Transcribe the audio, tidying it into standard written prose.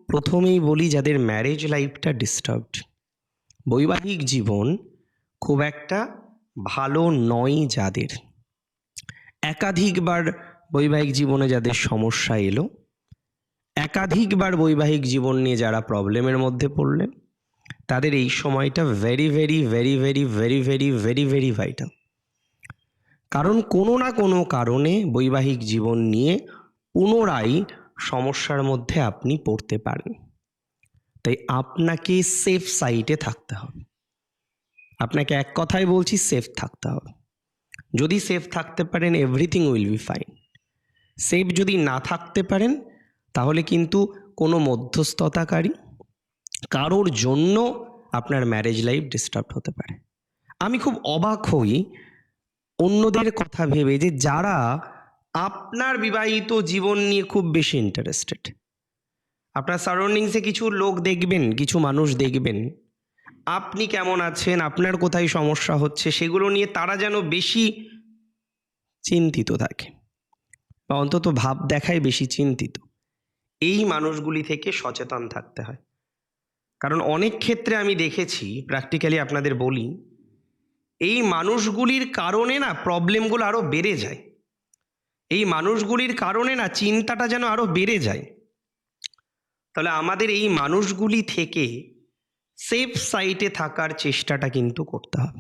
প্রথমেই বলি যাদের ম্যারেজ লাইফটা ডিস্টার্বড, বৈবাহিক জীবন খুব একটা ভালো নয় যাদের, একাধিকবার বৈবাহিক জীবনে যাদের সমস্যা এলো, একাধিকবার বৈবাহিক জীবন নিয়ে যারা প্রবলেমের মধ্যে পড়লেন, তাদের এই সময়টা very very very very very very very very vital. কারণ কোনো না কোনো কারণে বৈবাহিক জীবন নিয়ে পুনরায় সমস্যার মধ্যে আপনি পড়তে পারেন। তাই আপনাকে সেফ সাইডে থাকতে হবে। আপনাকে এক কথায় বলছি, সেফ থাকতে হবে। যদি সেফ থাকতে পারেন, everything will be fine. Safe যদি না থাকতে পারেন, তাহলে কিন্তু কোনো মধ্যস্থতাকারী কারোর জন্য আপনার ম্যারেজ লাইফ ডিস্টার্ব হতে পারে। আমি খুব অবাক হই অন্যদের কথা ভেবে, যে যারা আপনার বিবাহিত জীবন নিয়ে খুব বেশি ইন্টারেস্টেড। আপনার সারাউন্ডিংসে কিছু লোক দেখবেন, কিছু মানুষ দেখবেন, আপনি কেমন আছেন, আপনার কোথায় সমস্যা হচ্ছে, সেগুলো নিয়ে তারা যেন বেশি চিন্তিত থাকে, বা অন্তত ভাব দেখায় বেশি চিন্তিত। এই মানুষগুলি থেকে সচেতন থাকতে হয়। কারণ অনেক ক্ষেত্রে আমি দেখেছি, প্র্যাকটিক্যালি আপনাদের বলি, এই মানুষগুলির কারণে না প্রবলেমগুলো আরও বেড়ে যায়। এই মানুষগুলির কারণে না চিন্তাটা যেন আরও বেড়ে যায়। তাহলে আমাদের এই মানুষগুলি থেকে সেফ সাইডে থাকার চেষ্টাটা কিন্তু করতে হবে।